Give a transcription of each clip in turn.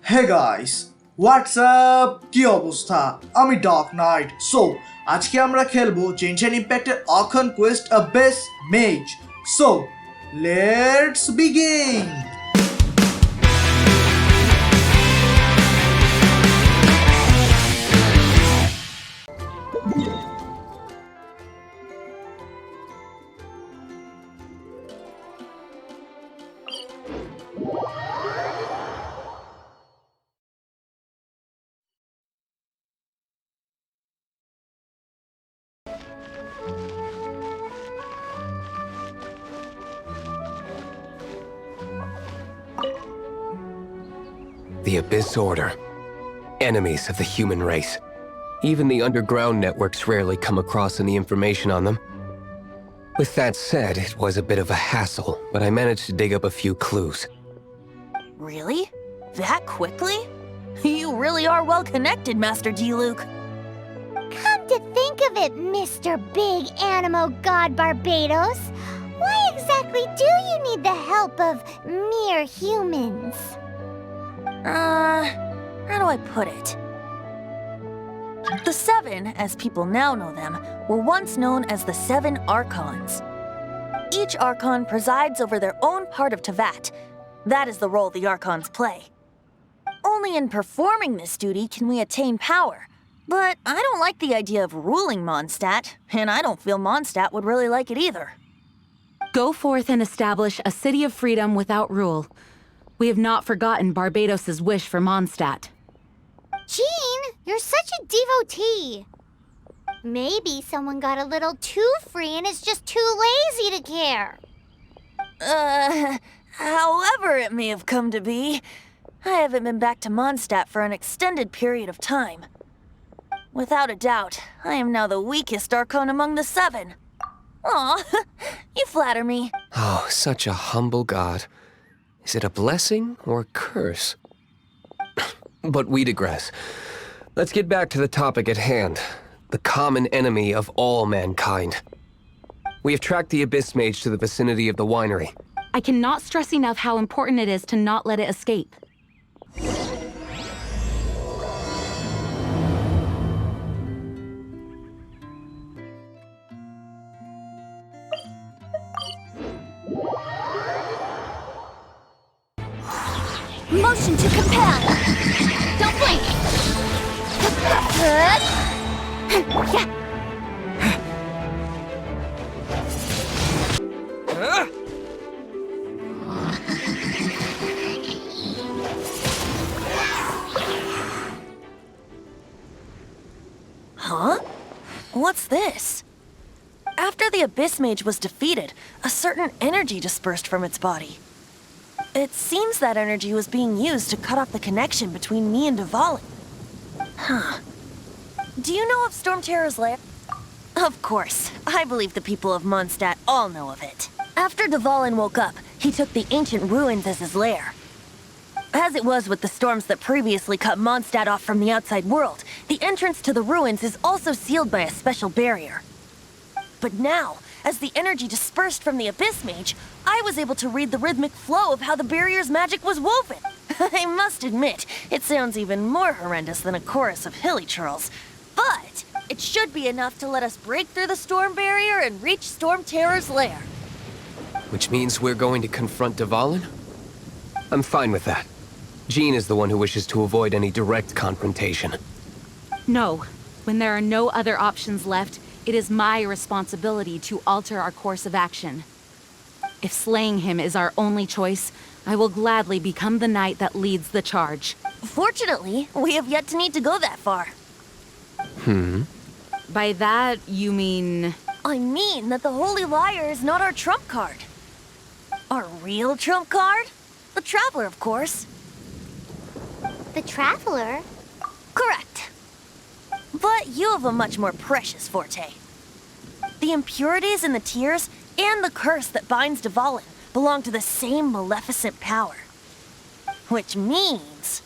Hey guys, what's up? কি অবস্থা? আমি ডার্ক নাইট। আজকে আমরা খেলবো Genshin Impact'ের Archon Quest Abyss Mage. So, let's begin. The Abyss Order. Enemies of the human race. Even the underground networks rarely come across any information on them. With that said, it was a bit of a hassle, but I managed to dig up a few clues. Really? That quickly? You really are well connected, Master Diluc. Come to think of it, Mr. Big Animo God Barbados, why exactly do you need the help of mere humans? How do I put it? The Seven, as people now know them, were once known as the Seven Archons. Each Archon presides over their own part of Teyvat. That is the role the Archons play. Only in performing this duty can we attain power. But I don't like the idea of ruling Mondstadt, and I don't feel Mondstadt would really like it either. Go forth and establish a city of freedom without rule. We have not forgotten Barbados' wish for Mondstadt. Jean, you're such a devotee. Maybe someone got a little too free and is just too lazy to care. However it may have come to be, I haven't been back to Mondstadt for an extended period of time. Without a doubt, I am now the weakest Archon among the Seven. Aw, you flatter me. Oh, such a humble god. Is it a blessing or a curse? But we digress. Let's get back to the topic at hand. The common enemy of all mankind. We have tracked the Abyss Mage to the vicinity of the winery. I cannot stress enough how important it is to not let it escape. Motion to compel. Don't blink. Good. Huh? What's this? After the Abyss Mage was defeated, a certain energy dispersed from its body. It seems that energy was being used to cut off the connection between me and Dvalin. Huh. Do you know of Stormterror's lair? Of course. I believe the people of Mondstadt all know of it. After Dvalin woke up, he took the ancient ruins as his lair. As it was with the storms that previously cut Mondstadt off from the outside world, the entrance to the ruins is also sealed by a special barrier. But now, as the energy dispersed from the Abyss Mage, I was able to read the rhythmic flow of how the barrier's magic was woven. I must admit, it sounds even more horrendous than a chorus of hilly churls. But it should be enough to let us break through the storm barrier and reach Stormterror's lair. Which means we're going to confront Dvalin? I'm fine with that. Jean is the one who wishes to avoid any direct confrontation. No. When there are no other options left, it is my responsibility to alter our course of action. If slaying him is our only choice, I will gladly become the knight that leads the charge. Fortunately, we have yet to need to go that far. By that, you mean... I mean that the Holy Layre is not our trump card. Our real trump card? The Traveler, of course. The Traveler? Correct. But you have a much more precious forte. The impurities in the tears and the curse that binds Dvalin belong to the same maleficent power. Which means...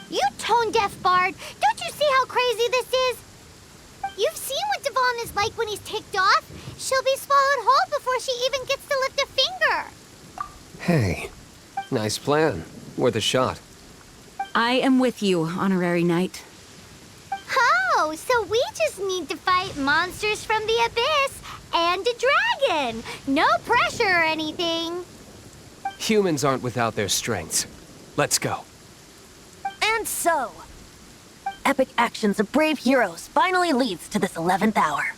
You tone-deaf bard! Don't you see how crazy this is? You've seen what Dvalin is like when he's ticked off. She'll be swallowed whole before she even gets to lift a finger. Hey, nice plan. Worth a shot. I am with you, Honorary Knight. Oh, so we just need to fight monsters from the abyss and a dragon. No pressure or anything. Humans aren't without their strengths. Let's go. And so, epic actions of brave heroes finally leads to this 11th hour.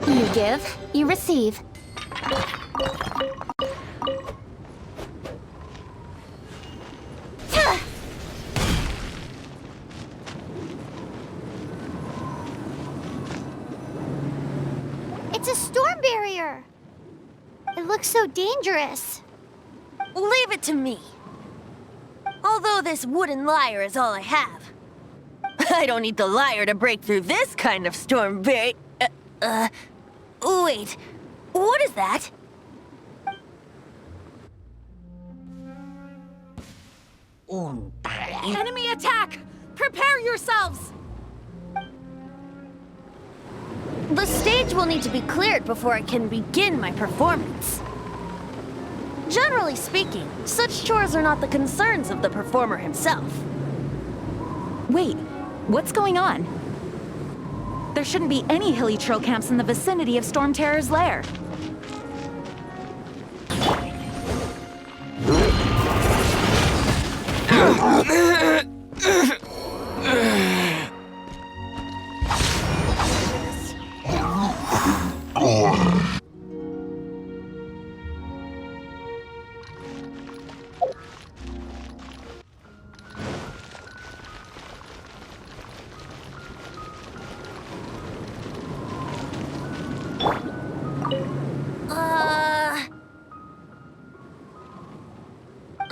You give, you receive. It's a storm barrier. It looks so dangerous. Leave it to me. Although this wooden lyre is all I have, I don't need the lyre to break through this kind of storm barrier. Wait, what is that? Enemy attack! Prepare yourselves! The stage will need to be cleared before I can begin my performance. Generally speaking, such chores are not the concerns of the performer himself. Wait, what's going on? There shouldn't be any hilly trail camps in the vicinity of Stormterror's lair.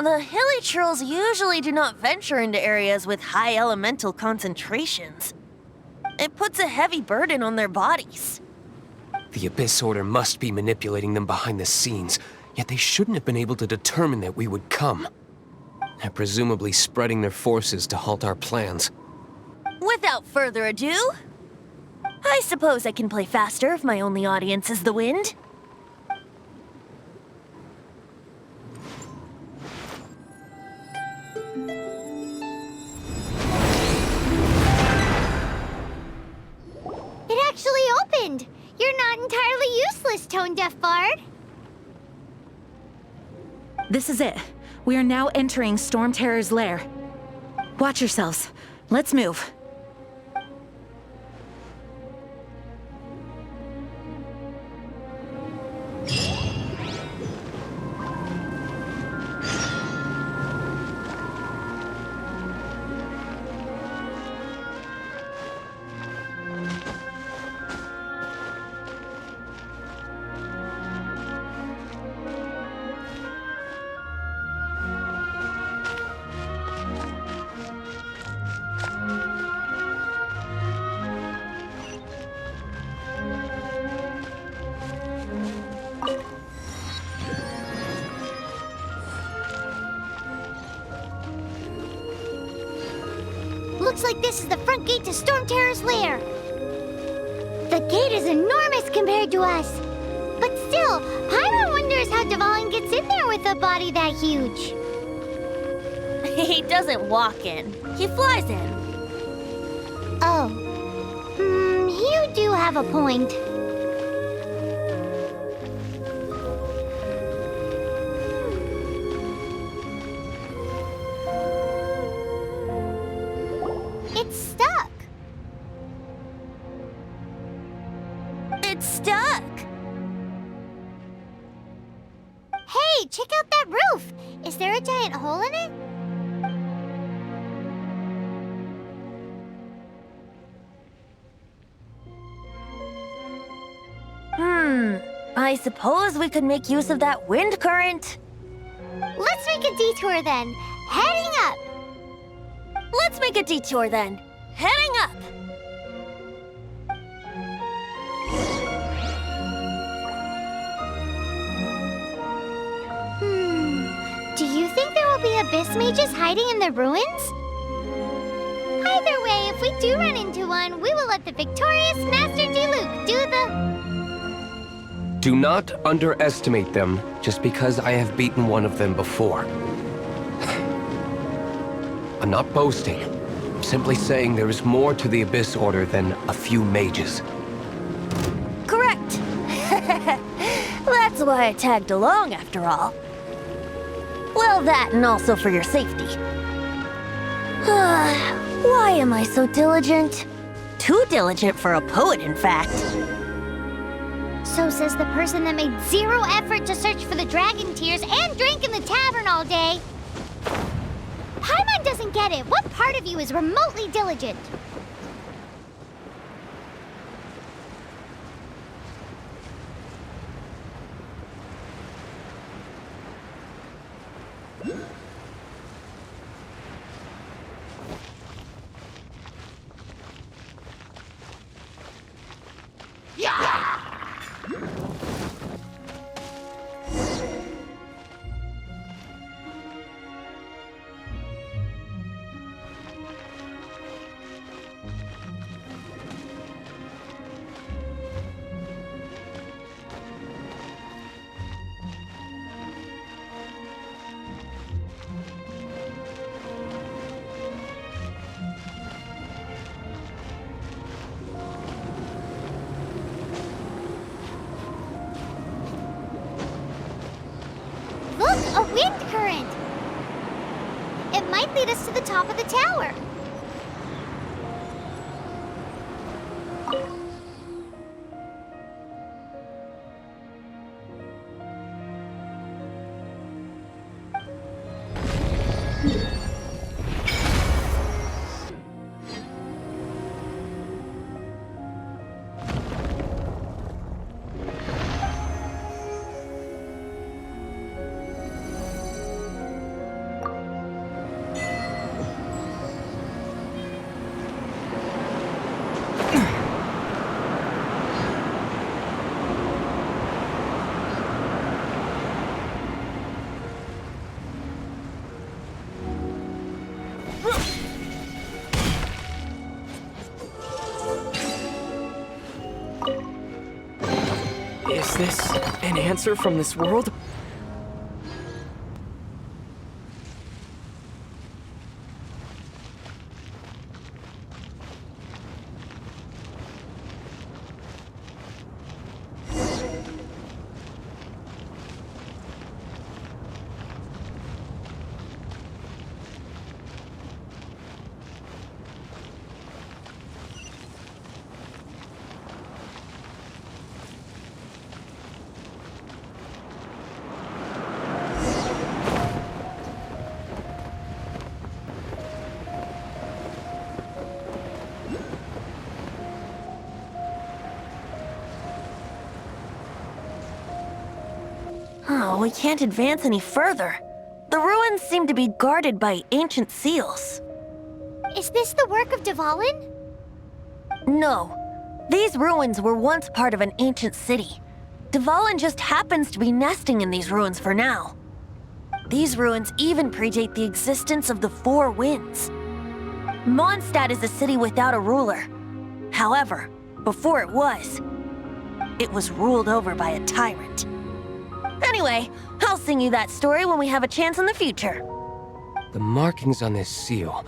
The hilly trolls usually do not venture into areas with high elemental concentrations. It puts a heavy burden on their bodies. The Abyss Order must be manipulating them behind the scenes, yet they shouldn't have been able to determine that we would come. They're presumably spreading their forces to halt our plans. Without further ado, I suppose I can play faster if my only audience is the wind. It actually opened. You're not entirely useless, Tone-Deaf Bard. This is it. We are now entering Stormterror's lair. Watch yourselves. Let's move. Looks like this is the front gate to Stormterror's lair. The gate is enormous compared to us. But still, Paimon wonders how Dvalin gets in there with a body that huge. He doesn't walk in, he flies in. Oh, have a point. It's stuck. It's stuck! Hey, check out that roof! Is there a giant hole in it? I suppose we could make use of that wind current. Let's make a detour then. Heading up! Let's make a detour then. Heading up! Do you think there will be abyss mages hiding in the ruins? Either way, if we do run into one, we will let the victorious Master Diluc do the... Do not underestimate them just because I have beaten one of them before. I'm not boasting. I'm simply saying there is more to the Abyss Order than a few mages. Correct. That's why I tagged along after all. Well, that and also for your safety. Why am I so diligent? Too diligent for a poet, in fact. So says the person that made zero effort to search for the dragon tears and drank in the tavern all day. Paimon doesn't get it. What part of you is remotely diligent? Look, a wind current! It might lead us to the top of the tower. Is this an answer from this world? Oh, we can't advance any further. The ruins seem to be guarded by ancient seals. Is this the work of Dvalin? No. These ruins were once part of an ancient city. Dvalin just happens to be nesting in these ruins for now. These ruins even predate the existence of the Four Winds. Mondstadt is a city without a ruler. However, before it was ruled over by a tyrant. Anyway, I'll sing you that story when we have a chance in the future. The markings on this seal.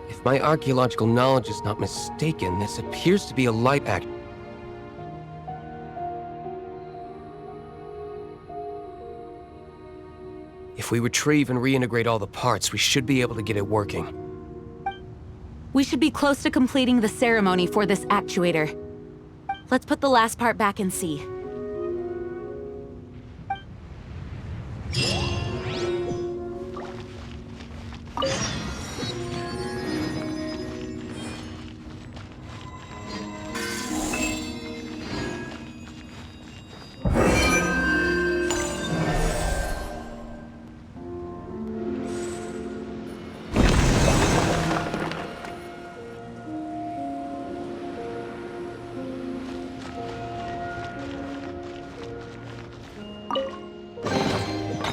If my archaeological knowledge is not mistaken, this appears to be a light act. If we retrieve and reintegrate all the parts, we should be able to get it working. We should be close to completing the ceremony for this actuator. Let's put the last part back and see.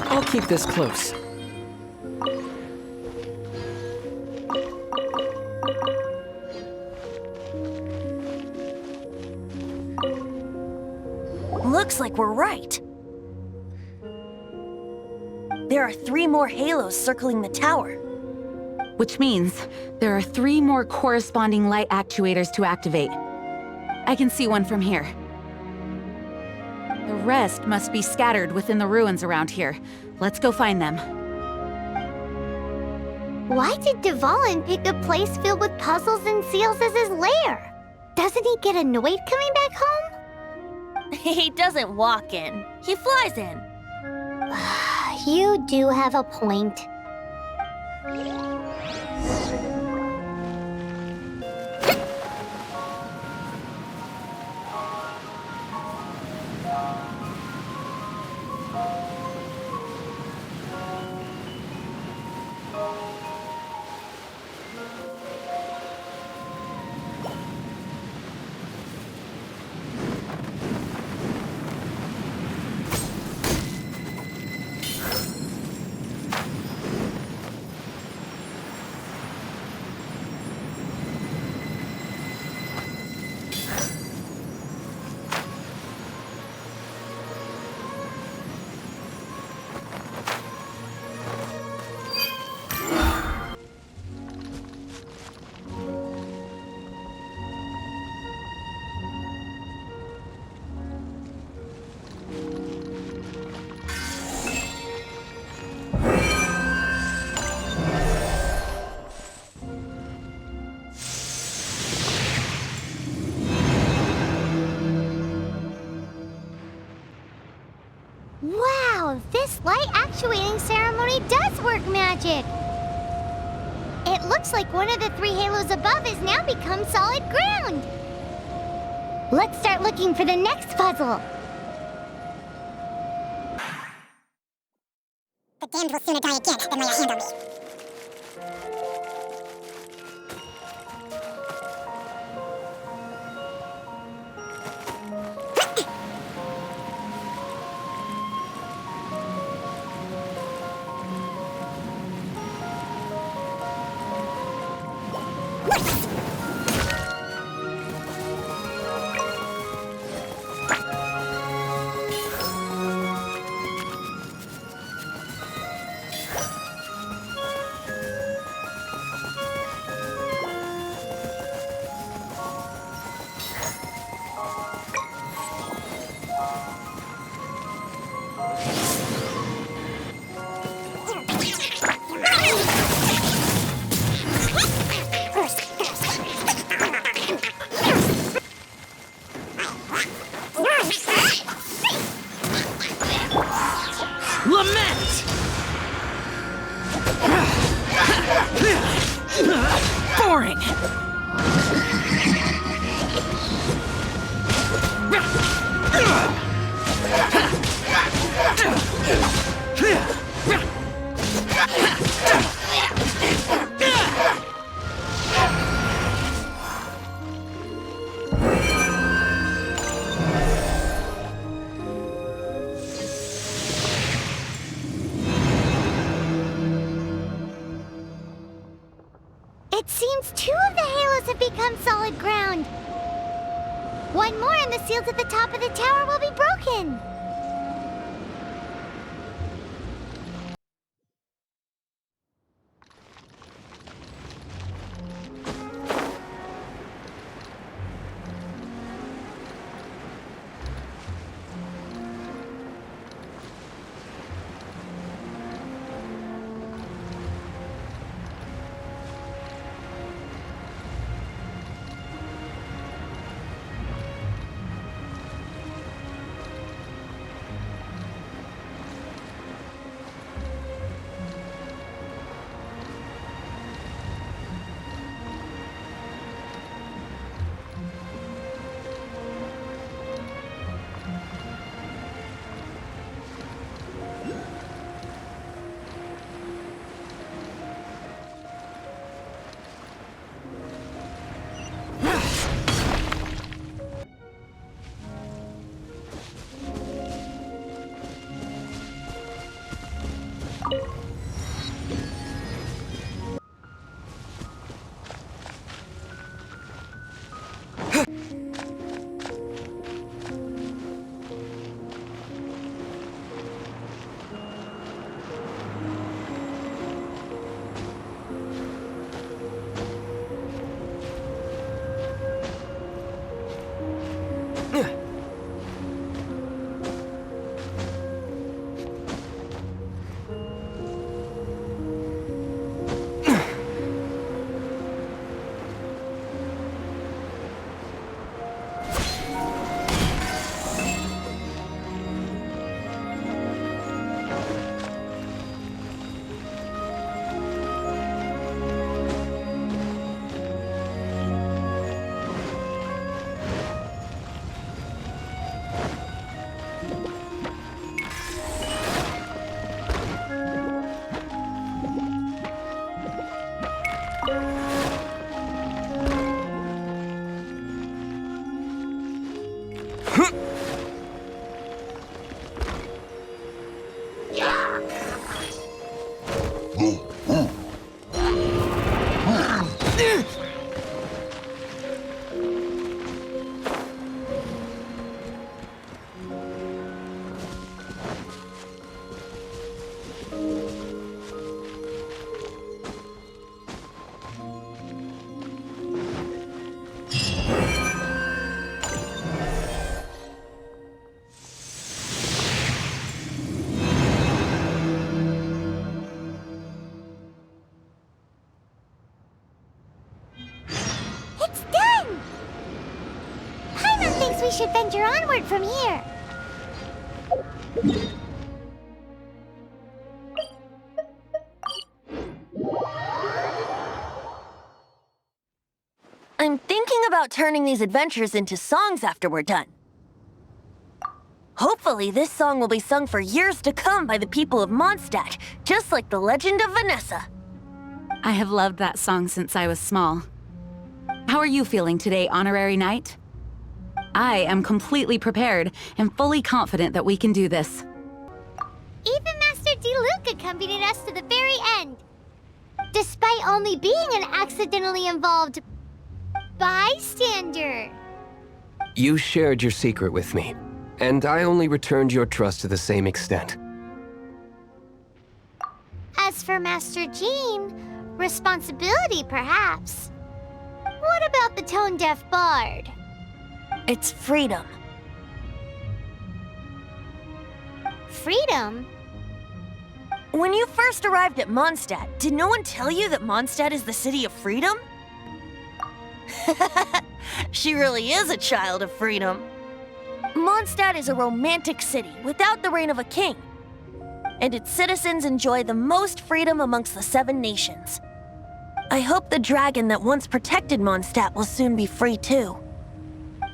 I'll keep this close. Looks like we're right. There are 3 more halos circling the tower. Which means there are 3 more corresponding light actuators to activate. I can see one from here. The rest must be scattered within the ruins around here. Let's go find them. Why did Dvalin pick a place filled with puzzles and seals as his lair? Doesn't he get annoyed coming back home? He doesn't walk in. He flies in. You do have a point. Wow, this light actuating ceremony does work magic! It looks like one of the 3 halos above has now become solid ground! Let's start looking for the next puzzle! The damned will sooner die again than lay a hand on me. Lament! Boring! It seems 2 of the halos have become solid ground. One more and the seals at the top of the tower will be broken. It's done! Paimon thinks we should venture onward from here. I'm thinking about turning these adventures into songs after we're done. Hopefully, this song will be sung for years to come by the people of Mondstadt, just like the legend of Vanessa. I have loved that song since I was small. How are you feeling today, Honorary Knight? I am completely prepared and fully confident that we can do this. Even Master Diluc accompanied us to the very end. Despite only being an accidentally involved bystander. You shared your secret with me, and I only returned your trust to the same extent. As for Master Jean, responsibility perhaps. What about the tone-deaf bard? It's freedom. Freedom? When you first arrived at Mondstadt, did no one tell you that Mondstadt is the city of freedom? She really is a child of freedom. Mondstadt is a romantic city without the reign of a king, and its citizens enjoy the most freedom amongst the 7 nations. I hope the dragon that once protected Mondstadt will soon be free too.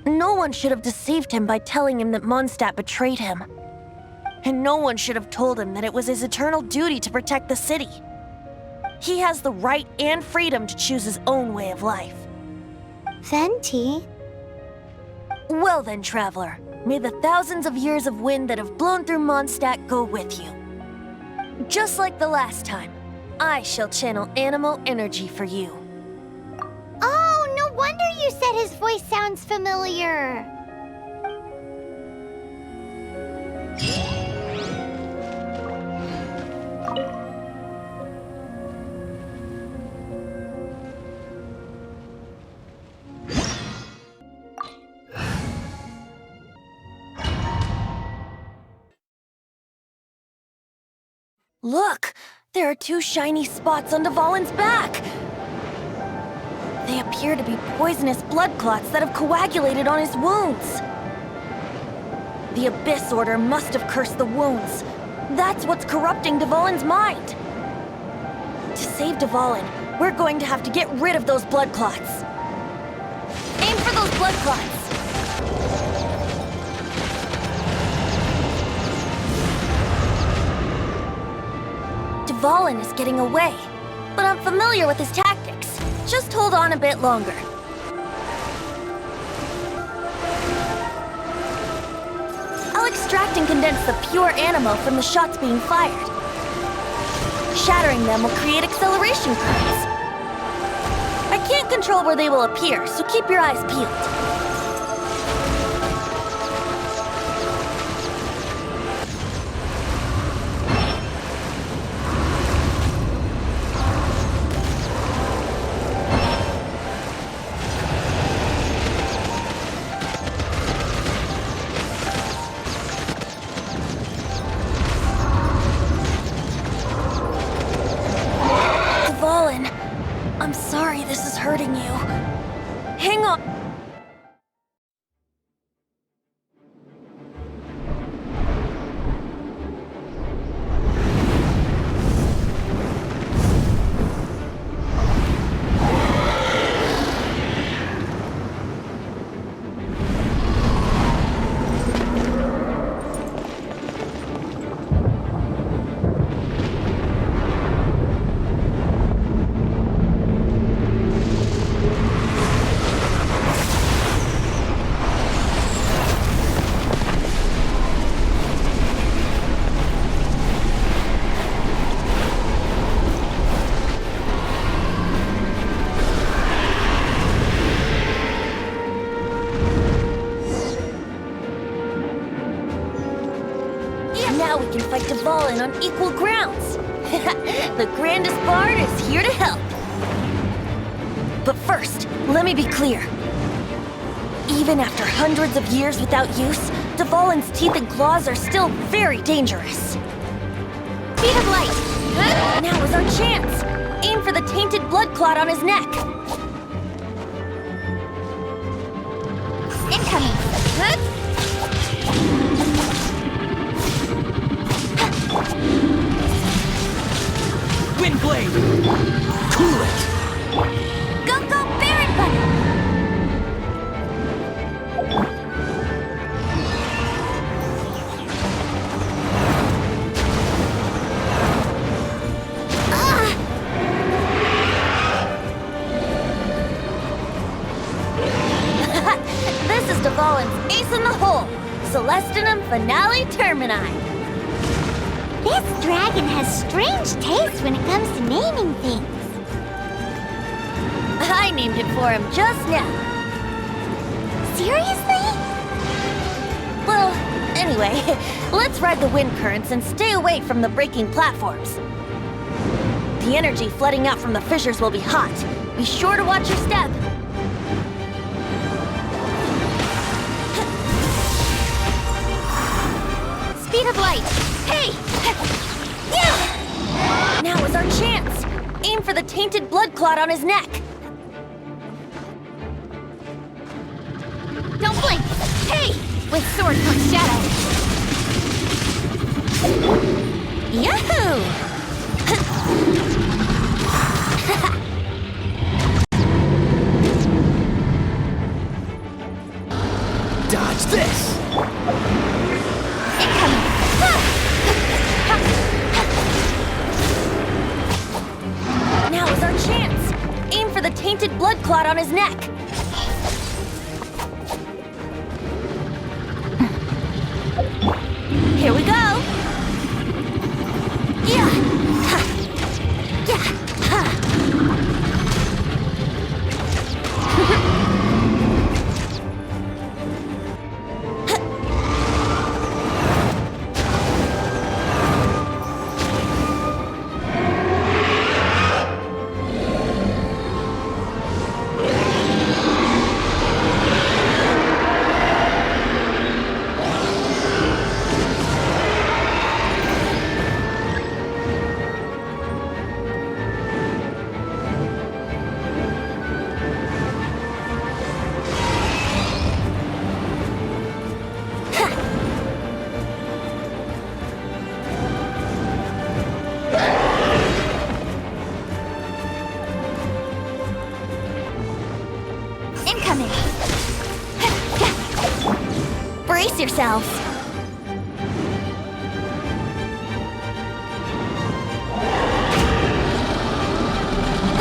No one should have deceived him by telling him that Mondstadt betrayed him. And no one should have told him that it was his eternal duty to protect the city. He has the right and freedom to choose his own way of life. Venti? Well then, traveler, may the thousands of years of wind that have blown through Mondstadt go with you. Just like the last time, I shall channel animal energy for you. Oh, no wonder you said his voice sounds familiar. Look! There are 2 shiny spots on Dvalin's back! They appear to be poisonous blood clots that have coagulated on his wounds. The Abyss Order must have cursed the wounds. That's what's corrupting Dvalin's mind. To save Dvalin, we're going to have to get rid of those blood clots. Aim for those blood clots! Dvalin is getting away, but I'm familiar with his tactics. Just hold on a bit longer. I'll extract and condense the pure animo from the shots being fired. Shattering them will create acceleration currents. I can't control where they will appear, so keep your eyes peeled. I'm sorry this is hurting you. Hang on. fight Dvalin on equal grounds. The grandest bard is here to help. But first, let me be clear. Even after hundreds of years without use, Dvalin's teeth and claws are still very dangerous. Speed of light! Now is our chance! Aim for the tainted blood clot on his neck. Incoming! Windblade! Cool it! Go, go, Baron Bunny! This is Dvalin's ace in the hole. Celestinum Finale Termini. This dragon has strange taste when it comes to naming things. I named it for him just now. Seriously? Well, anyway, let's ride the wind currents and stay away from the breaking platforms. The energy flooding out from the fissures will be hot. Be sure to watch your step. Speed of light! Hey! Yeah! Now is our chance. Aim for the tainted blood clot on his neck. Don't blink! Hey! With sword comes shadow. Yahoo! Dodge this! Now is our chance. Aim for the tainted blood clot on his neck. Here we go. Yeah. Ha. Yeah. Ha. Incoming! Brace yourselves.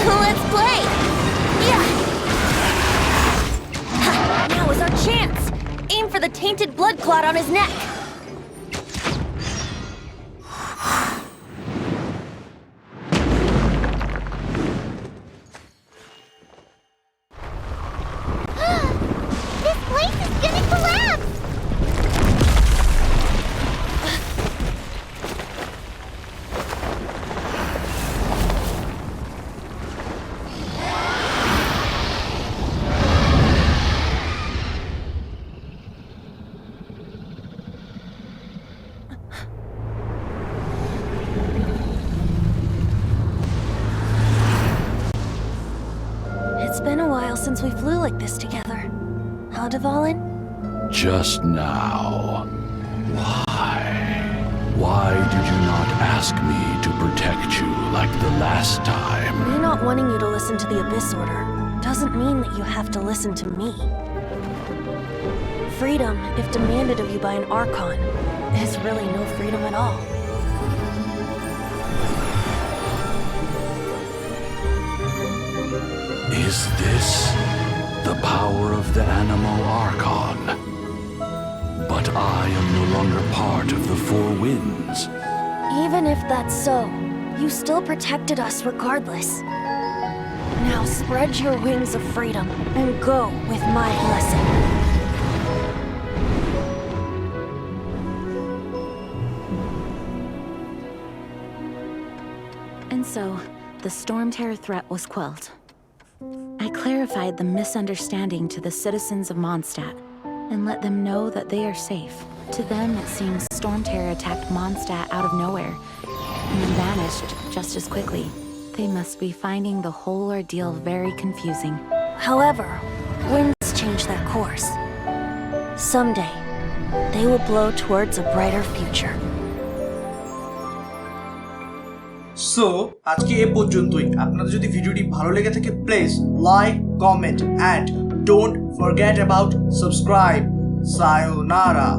Let's play. Yeah. Ha. Now is our chance. Aim for the tainted blood clot on his neck. This place is gonna collapse! It's been a while since we flew like this together. Huh, Dvalin? Just now. Why? Why did you not ask me to protect you like the last time? Me not wanting you to listen to the Abyss Order doesn't mean that you have to listen to me. Freedom, if demanded of you by an Archon, is really no freedom at all. Is this the power of the Animo Archon? But I am no longer part of the Four Winds. Even if that's so, you still protected us regardless. Now spread your wings of freedom and go with my blessing. so, the Stormterror threat was quelled. I clarified the misunderstanding to the citizens of Mondstadt and let them know that they are safe. To them, it seems Stormterror attacked Mondstadt out of nowhere and then vanished just as quickly. They must be finding the whole ordeal very confusing. However, winds change their course. Someday, they will blow towards a brighter future. So আজকে এ পর্যন্তই। আপনাদের যদি ভিডিওটি ভালো লেগে থাকে please like, comment and don't forget about subscribe. সায়োনারা।